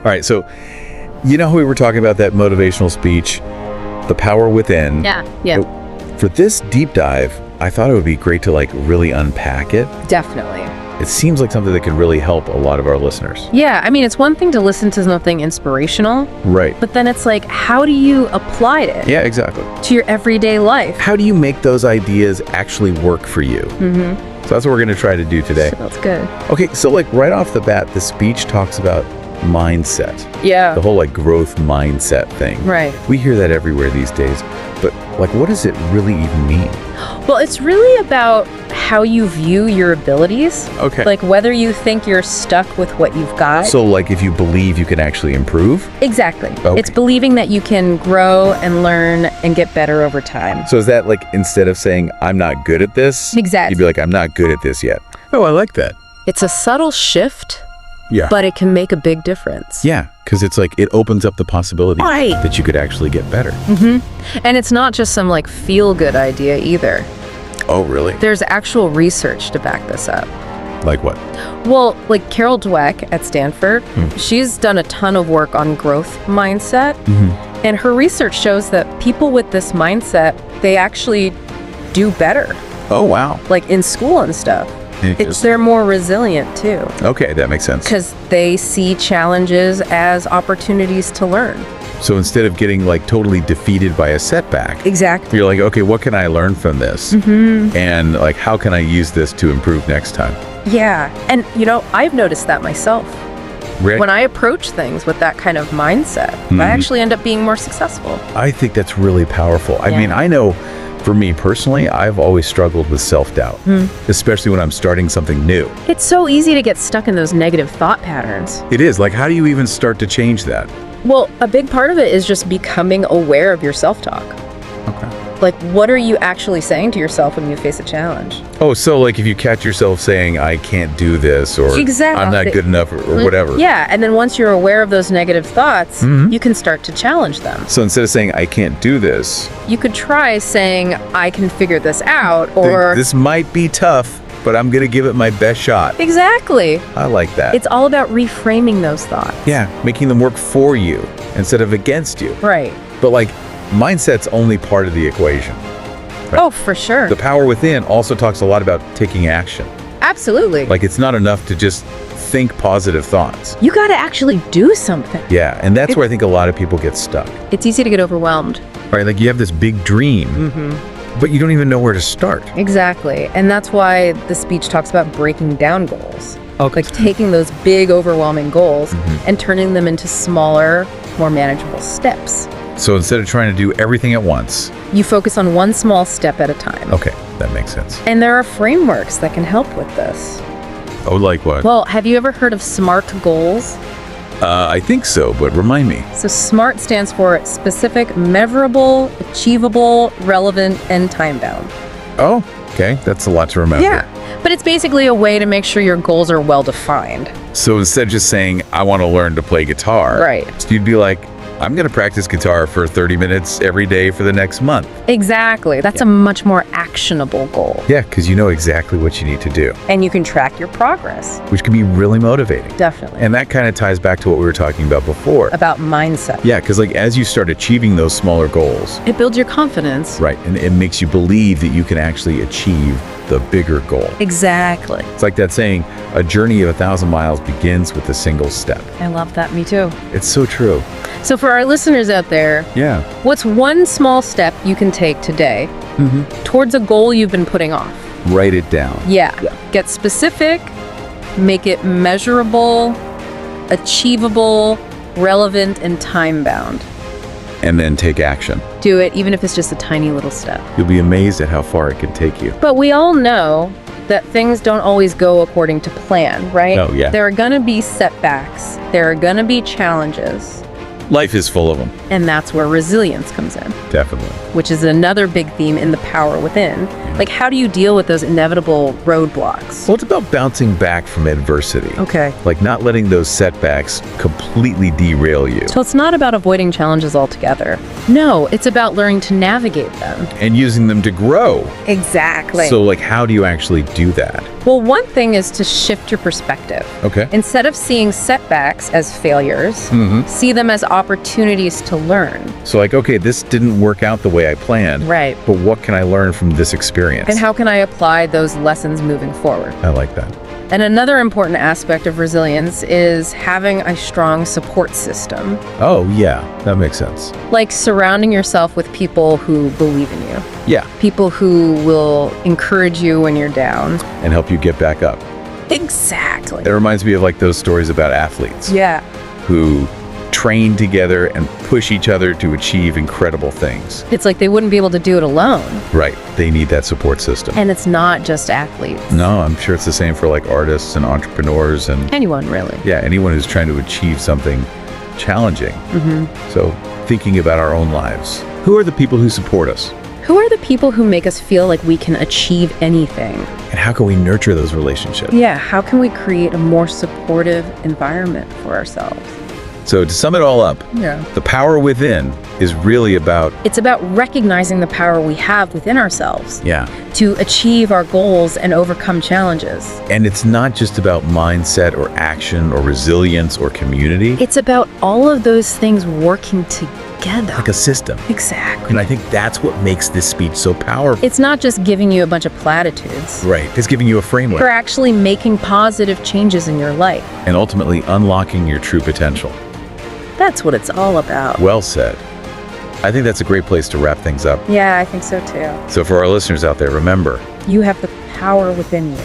All right, so how we were talking about that motivational speech, the power within. Yeah. For this deep dive, I thought it would be great to really unpack it. Definitely. It seems like something that could really help a lot of our listeners. Yeah, I mean, it's one thing to listen to something inspirational. Right. But then it's like, how do you apply it? Yeah, exactly. To your everyday life? How do you make those ideas actually work for you? Mm-hmm. So that's what we're going to try to do today. That's good. Okay, so right off the bat, the speech talks about mindset. Yeah. The whole growth mindset thing. Right. We hear that everywhere these days. But what does it really even mean? Well, it's really about how you view your abilities. Okay. Whether you think you're stuck with what you've got. So if you believe you can actually improve? Exactly. Okay. It's believing that you can grow and learn and get better over time. So is that instead of saying, I'm not good at this? Exactly. You'd be like, I'm not good at this yet. Oh, I like that. It's a subtle shift. Yeah. But it can make a big difference. Yeah, because it's it opens up the possibility that you could actually get better. Mm-hmm. And it's not just some feel-good idea either. Oh, really? There's actual research to back this up. Like what? Well, Carol Dweck at Stanford, she's done a ton of work on growth mindset. Mm-hmm. And her research shows that people with this mindset, they actually do better. Oh, wow. In school and stuff. They're more resilient too. Okay, that makes sense. Because they see challenges as opportunities to learn. So instead of getting totally defeated by a setback, Exactly. you're okay, what can I learn from this? Mm-hmm. And how can I use this to improve next time? Yeah. And, I've noticed that myself. Right. When I approach things with that kind of mindset, I actually end up being more successful. I think that's really powerful. I Yeah. mean, I know for me personally, I've always struggled with self-doubt, especially when I'm starting something new. It's so easy to get stuck in those negative thought patterns. It is. How do you even start to change that? Well, a big part of it is just becoming aware of your self-talk. Okay. What are you actually saying to yourself when you face a challenge? Oh, so if you catch yourself saying, I can't do this, or Exactly. I'm not good enough, or whatever. Yeah, and then once you're aware of those negative thoughts, you can start to challenge them. So instead of saying, I can't do this, You could try saying, I can figure this out, or... this might be tough, but I'm going to give it my best shot. Exactly. I like that. It's all about reframing those thoughts. Yeah, making them work for you instead of against you. Right. But mindset's only part of the equation. Oh, for sure. The power within also talks a lot about taking action. Absolutely. It's not enough to just think positive thoughts. You got to actually do something. Yeah, and that's where I think a lot of people get stuck. It's easy to get overwhelmed. Right, you have this big dream, but you don't even know where to start. Exactly. And that's why the speech talks about breaking down goals. Okay. Taking those big, overwhelming goals and turning them into smaller, more manageable steps. So instead of trying to do everything at once, You focus on one small step at a time. okay, that makes sense. And there are frameworks that can help with this. Oh, like what? Well, have you ever heard of SMART goals? I think so, but remind me. So SMART stands for specific, measurable, achievable, relevant, and time-bound. Oh, okay, that's a lot to remember. Yeah, but it's basically a way to make sure your goals are well-defined. So instead of just saying, I want to learn to play guitar, Right. so you'd be like, I'm going to practice guitar for 30 minutes every day for the next month. Exactly. That's a much more actionable goal. Yeah, because you know exactly what you need to do, And you can track your progress. which can be really motivating. Definitely. And that kind of ties back to what we were talking about before. About mindset. Yeah, because as you start achieving those smaller goals, It builds your confidence. right, and it makes you believe that you can actually achieve the bigger goal. Exactly. It's like that saying, a journey of 1,000 miles begins with a single step. I love that. Me too. It's so true. So for our listeners out there, Yeah. what's one small step you can take today towards a goal you've been putting off? Write it down. Yeah. Get specific, make it measurable, achievable, relevant, and time-bound. And then take action. Do it even if it's just a tiny little step. You'll be amazed at how far it can take you. But we all know that things don't always go according to plan, right? Oh, yeah. There are going to be setbacks. There are going to be challenges. Life is full of them. And that's where resilience comes in, Definitely. which is another big theme in the power within. How do you deal with those inevitable roadblocks? Well, it's about bouncing back from adversity. Okay. Not letting those setbacks completely derail you. So it's not about avoiding challenges altogether. No, it's about learning to navigate them. And using them to grow. Exactly. So, how do you actually do that? Well, one thing is to shift your perspective. Okay. Instead of seeing setbacks as failures, see them as opportunities to learn. So like, okay, this didn't work out the way I planned. Right. But what can I learn from this experience? And how can I apply those lessons moving forward? I like that. And another important aspect of resilience is having a strong support system, Oh, yeah, that makes sense. like surrounding yourself with people who believe in you, Yeah, people who will encourage you when you're down. and help you get back up. Exactly. It reminds me of like those stories about athletes Yeah. who train together and push each other to achieve incredible things. It's like they wouldn't be able to do it alone. Right, they need that support system. And it's not just athletes. No, I'm sure it's the same for like artists and entrepreneurs and Anyone, really. yeah, anyone who's trying to achieve something challenging. So thinking about our own lives, who are the people who support us? Who are the people who make us feel like we can achieve anything? And how can we nurture those relationships? Yeah, how can we create a more supportive environment for ourselves? So to sum it all up, the power within is really about, It's about recognizing the power we have within ourselves yeah, to achieve our goals and overcome challenges. and it's not just about mindset or action or resilience or community, It's about all of those things working together. like a system. Exactly. And I think that's what makes this speech so powerful. It's not just giving you a bunch of platitudes. Right, it's giving you a You're framework actually making positive changes in your life. and ultimately unlocking your true potential. That's what it's all about. Well said. I think that's a great place to wrap things up. Yeah, I think so too. So for our listeners out there, remember, You have the power within you.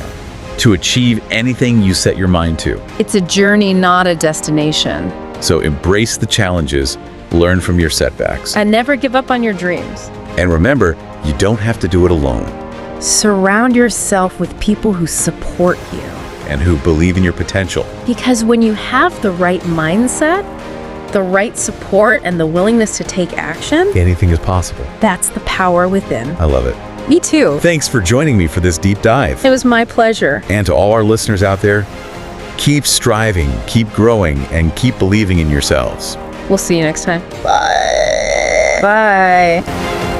to achieve anything you set your mind to. It's a journey, not a destination. So embrace the challenges, learn from your setbacks. And never give up on your dreams. And remember, you don't have to do it alone Surround yourself with people who support you. and who believe in your potential. Because when you have the right mindset, the right support, and the willingness to take action, Anything is possible. that's the power within. I love it. Me too. Thanks for joining me for this deep dive. It was my pleasure. And to all our listeners out there, keep striving, keep growing, and keep believing in yourselves. We'll see you next time. Bye. Bye.